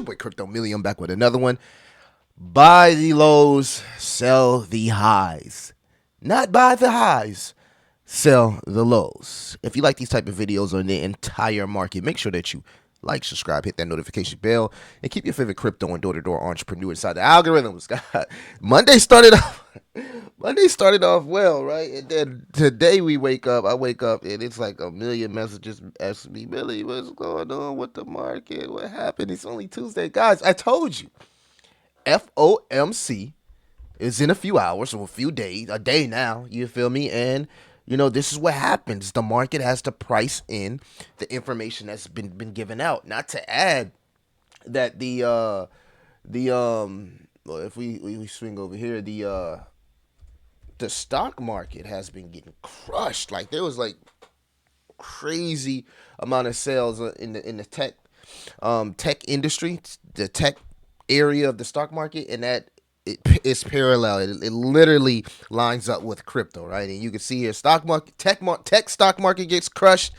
your boy Crypto Million back with another one. Buy the lows, sell the highs. Not buy the highs, sell the lows. If you like these type of videos on the entire market, make sure that you like, subscribe, hit that notification bell, and keep your favorite crypto and door-to-door entrepreneur inside the algorithms. God, Monday started off well, right? And then today I wake up and it's like a million messages asking me, Billy, what's going on with the market? What happened? It's only Tuesday. Guys, I told you. FOMC is in a few hours or a few days, a day now, you feel me? And this is what happens. The market has to price in the information that's been given out. Not to add that well, if we swing over here, the stock market has been getting crushed. Like there was like crazy amount of sales in the tech industry, the tech area of the stock market, and that it's parallel. It literally lines up with crypto, right? And you can see here, stock market, tech stock market gets crushed,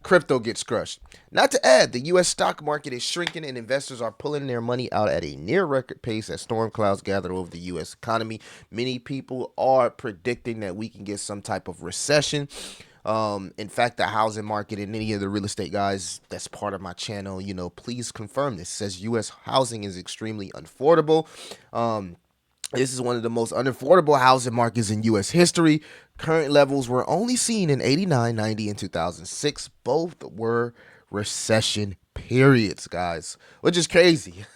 crypto gets crushed. Not to add, the U.S. stock market is shrinking and investors are pulling their money out at a near record pace as storm clouds gather over the U.S. economy. Many people are predicting that we can get some type of recession. In fact, the housing market and any of the real estate guys that's part of my channel, please confirm this. It says U.S. housing is extremely unaffordable. This is one of the most unaffordable housing markets in U.S. history. Current levels were only seen in 89, 90, and 2006. Both were recession periods, guys, which is crazy.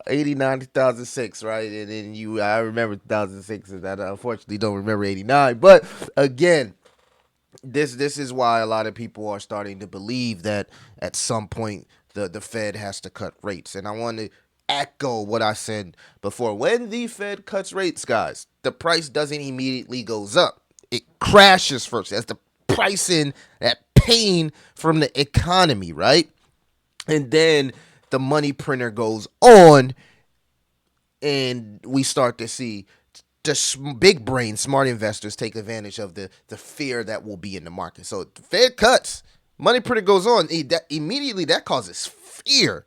89, 2006, right? And then I remember 2006, and I unfortunately don't remember 89. But again, this is why a lot of people are starting to believe that at some point the Fed has to cut rates. And I want to echo what I said before. When the Fed cuts rates, guys, the price doesn't immediately goes up. It crashes first. That's the price in that pain from the economy, right? And then the money printer goes on, and we start to see the big brain, smart investors take advantage of the fear that will be in the market. So the Fed cuts, money printer goes on. Immediately that causes fear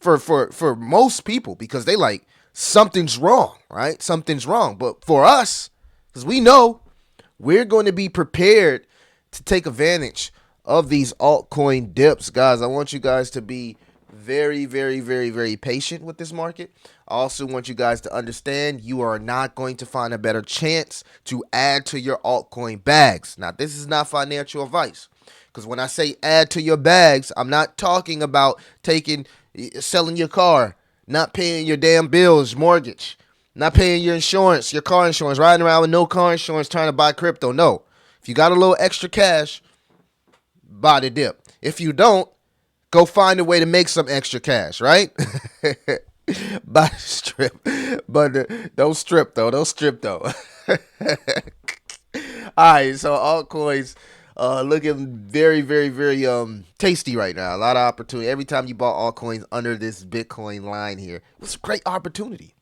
for most people because they like something's wrong, right? Something's wrong. But for us, because we know we're going to be prepared to take advantage of these altcoin dips, guys. I want you guys to be very, very, very, very patient with this market. I also want you guys to understand you are not going to find a better chance to add to your altcoin bags. Now, this is not financial advice, because when I say add to your bags, I'm not talking about selling your car, not paying your damn bills, mortgage, not paying your insurance, your car insurance, riding around with no car insurance trying to buy crypto. No. If you got a little extra cash, buy the dip. If you don't, go find a way to make some extra cash, right? Buy the strip. But don't strip, though. Don't strip, though. All right, so altcoins looking very, very, very tasty right now. A lot of opportunity. Every time you bought altcoins under this Bitcoin line here, it was a great opportunity.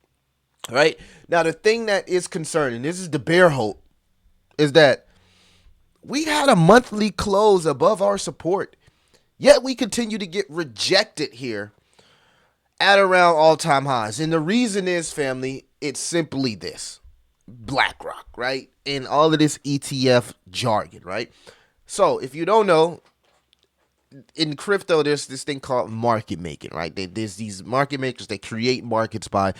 All right? Now, the thing that is concerning, this is the bear hope, is that we had a monthly close above our support. Yet we continue to get rejected here at around all-time highs. And the reason is, family, it's simply this. BlackRock, right? And all of this ETF jargon, right? So if you don't know, in crypto, there's this thing called market making, right? There's these market makers. They create markets by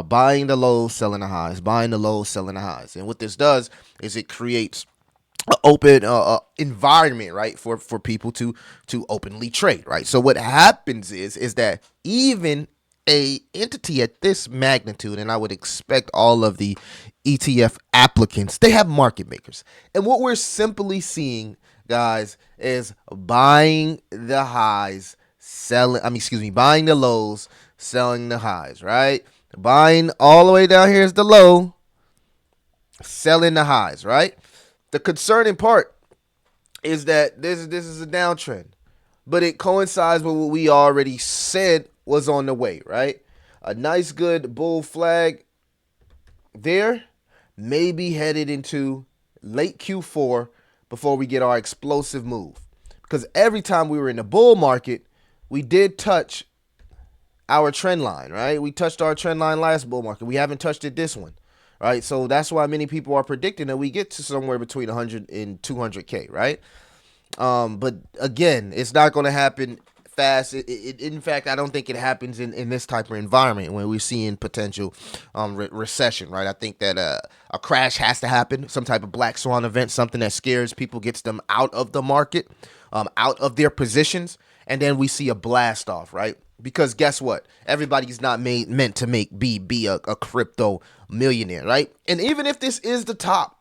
buying the lows, selling the highs, buying the lows, selling the highs. And what this does is it creates open environment, right, for people to openly trade, right? So what happens is that even a entity at this magnitude, and I would expect all of the ETF applicants, they have market makers. And what we're simply seeing, guys, is buying the highs, buying the lows, selling the highs, right? Buying all the way down here is the low, selling the highs, right? The concerning part is that this is a downtrend, but it coincides with what we already said was on the way, right? A nice good bull flag there, maybe headed into late Q4 before we get our explosive move. Because every time we were in the bull market, we did touch our trend line, right? We touched our trend line last bull market. We haven't touched it this one, right? So that's why many people are predicting that we get to somewhere between 100 and 200K, right? But again, it's not going to happen fast. In fact, I don't think it happens in this type of environment when we're seeing potential recession, right? I think that a crash has to happen, some type of black swan event, something that scares people, gets them out of the market, out of their positions, and then we see a blast off, right? Because guess what? Everybody's not meant to be a crypto millionaire, right? And even if this is the top,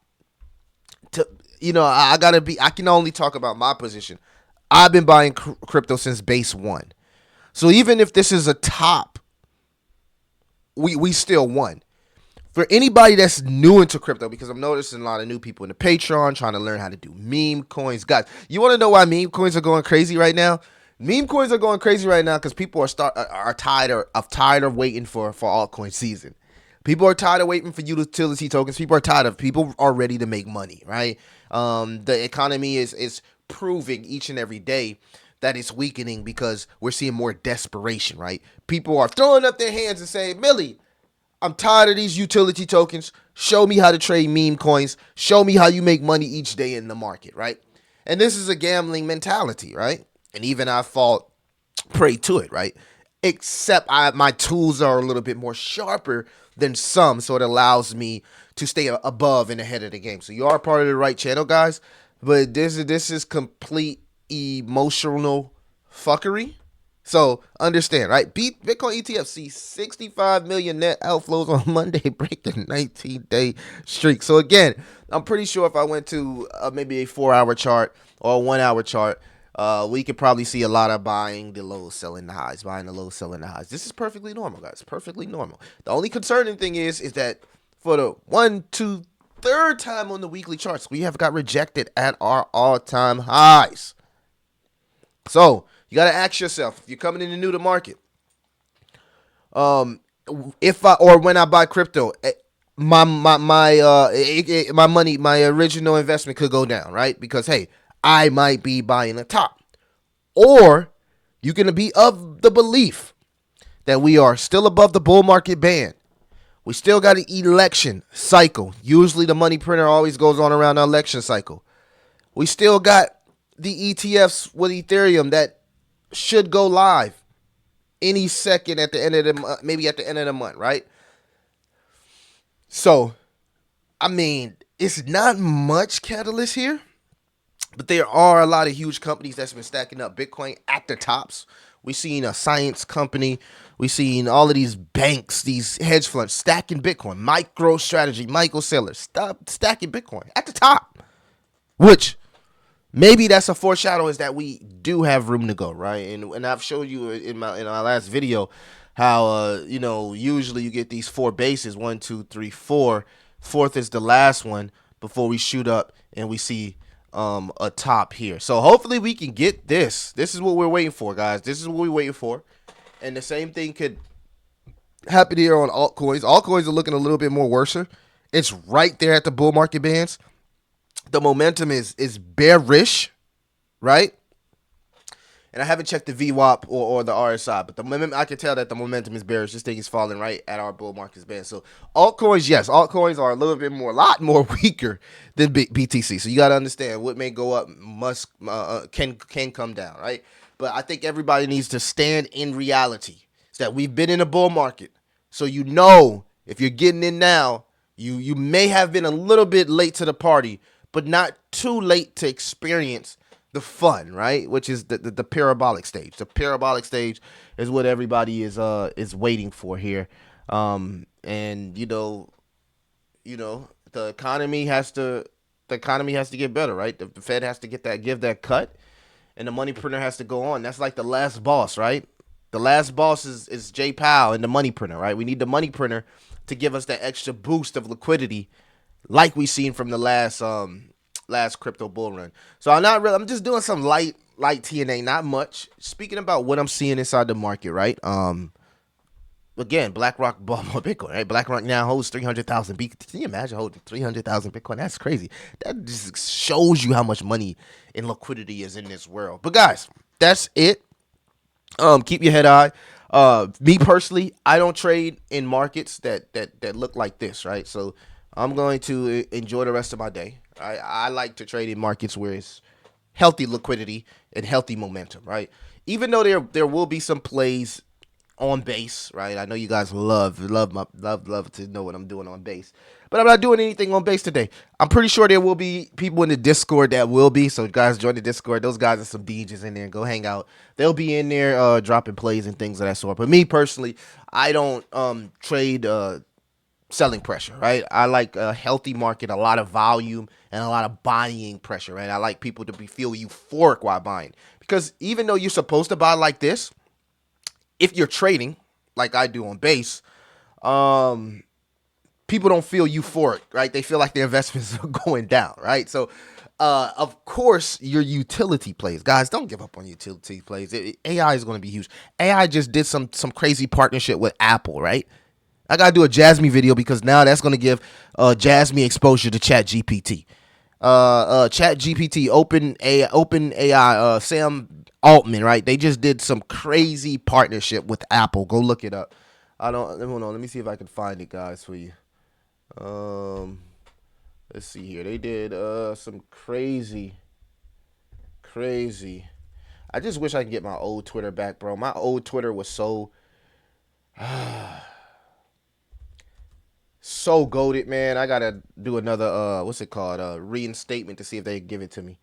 to I can only talk about my position. I've been buying crypto since base one. So even if this is a top, we still won. For anybody that's new into crypto, because I'm noticing a lot of new people in the Patreon trying to learn how to do meme coins. Guys, you want to know why meme coins are going crazy right now? Meme coins are going crazy right now because people are tired of waiting for altcoin season. People are tired of waiting for utility tokens. People are ready to make money, right? The economy is proving each and every day that it's weakening because we're seeing more desperation, right? People are throwing up their hands and saying, Millie, I'm tired of these utility tokens. Show me how to trade meme coins. Show me how you make money each day in the market, right? And this is a gambling mentality, right? And even I fall prey to it, right? Except my tools are a little bit more sharper than some, so it allows me to stay above and ahead of the game. So you are part of the right channel, guys. But this is complete emotional fuckery. So understand, right? Bitcoin ETF see 65 million net outflows on Monday, breaking 19-day streak. So again, I'm pretty sure if I went to maybe a 4-hour chart or a 1-hour chart, we could probably see a lot of buying the lows, selling the highs, buying the lows, selling the highs. This is perfectly normal, guys. Perfectly normal. The only concerning thing is that for the 1, 2, 3rd time on the weekly charts, we have got rejected at our all-time highs. So you got to ask yourself, if you're coming in new to market, when I buy crypto, my money, my original investment could go down, right? Because hey, I might be buying a top, or you can be of the belief that we are still above the bull market band. We still got an election cycle. Usually the money printer always goes on around the election cycle. We still got the ETFs with Ethereum that should go live any second at the end of the month, maybe at the end of the month, right? So, I mean, it's not much catalyst here, but there are a lot of huge companies that's been stacking up Bitcoin at the tops. We've seen a science company. We've seen all of these banks, these hedge funds stacking Bitcoin. MicroStrategy, Michael Saylor, stop stacking Bitcoin at the top. Which maybe that's a foreshadow is that we do have room to go, right? And I've showed you in my last video how usually you get these 4 bases, 1, 2, 3, 4. Fourth is the last one before we shoot up and we see a top here. So hopefully we can get this. This is what we're waiting for, guys. This is what we're waiting for. And the same thing could happen here on altcoins. Altcoins are looking a little bit more worse. It's right there at the bull market bands. The momentum is bearish, right? And I haven't checked the VWAP or the RSI, but I can tell that the momentum is bearish. This thing is falling right at our bull market band. So altcoins, yes, altcoins are a lot more weaker than BTC. So you got to understand what may go up can come down, right? But I think everybody needs to stand in reality. It's that we've been in a bull market, so if you're getting in now, you may have been a little bit late to the party, but not too late to experience the fun, right? Which is the parabolic stage. The parabolic stage is what everybody is waiting for here. And the economy has to get better, right? The Fed has to give that cut, and the money printer has to go on. That's like the last boss, right? The last boss is Jay Powell and the money printer, right? We need the money printer to give us that extra boost of liquidity, like we seen from the last crypto bull run. So I'm just doing some light TNA, not much. Speaking about what I'm seeing inside the market, right? Again, BlackRock bought more Bitcoin, right? BlackRock now holds 300,000 Bitcoin. Can you imagine holding 300,000 Bitcoin? That's crazy. That just shows you how much money and liquidity is in this world. But guys, that's it. Keep your head high. Me personally, I don't trade in markets that look like this, right? So I'm going to enjoy the rest of my day. I like to trade in markets where it's healthy liquidity and healthy momentum, right? Even though there will be some plays on base, right? I know you guys love to know what I'm doing on base, but I'm not doing anything on base today. I'm pretty sure there will be people in the Discord that will be. So guys, join the Discord. Those guys are some DJs in there. Go hang out. They'll be in there dropping plays and things of that sort. But me personally, I don't trade selling pressure, right? I like a healthy market, a lot of volume, and a lot of buying pressure, right? I like people to feel euphoric while buying because even though you're supposed to buy like this, if you're trading like I do on base, um, people don't feel euphoric, right? They feel like their investments are going down, right? So, of course, your utility plays, guys, don't give up on utility plays. AI is going to be huge. AI just did some crazy partnership with Apple, right? I gotta do a Jasmy video because now that's gonna give Jasmy exposure to Chat GPT. Chat GPT, Open AI, Sam Altman, right? They just did some crazy partnership with Apple. Go look it up. I don't hold on. Let me see if I can find it, guys, for you. Um, let's see here. They did some crazy. I just wish I could get my old Twitter back, bro. My old Twitter was so goaded, man. I gotta do another what's it called? Reinstatement to see if they give it to me.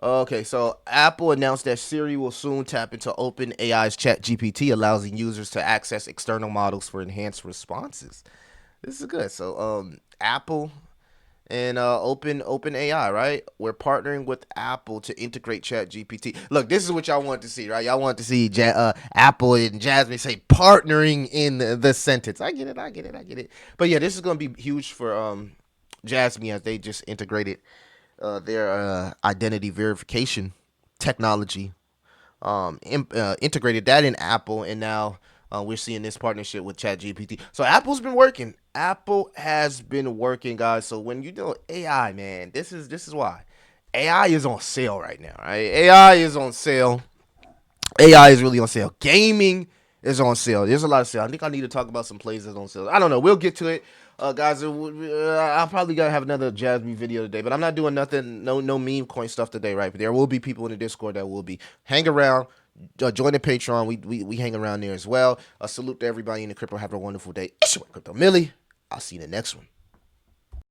Okay, so Apple announced that Siri will soon tap into OpenAI's ChatGPT, allowing users to access external models for enhanced responses. This is good. So Apple and Open AI, right? We're partnering with Apple to integrate Chat GPT. Look, this is what y'all want to see, right? Y'all want to see Apple and Jasmine say partnering in the sentence. I get it. But yeah, this is gonna be huge for Jasmine as they just integrated their identity verification technology, integrated that in Apple, and now we're seeing this partnership with ChatGPT. So Apple's been working. Apple has been working, guys. So when you do AI, man, this is why AI is on sale right now. Right? AI is on sale. AI is really on sale. Gaming is on sale. There's a lot of sale. I think I need to talk about some plays that's on sale. I don't know. We'll get to it. Guys, I'll probably gotta have another Jasmine video today, but I'm not doing nothing, no meme coin stuff today, right? But there will be people in the Discord that will be. Hang around, join the Patreon. We hang around there as well. Salute to everybody in the crypto. Have a wonderful day. It's your Crypto Millie. I'll see you in the next one.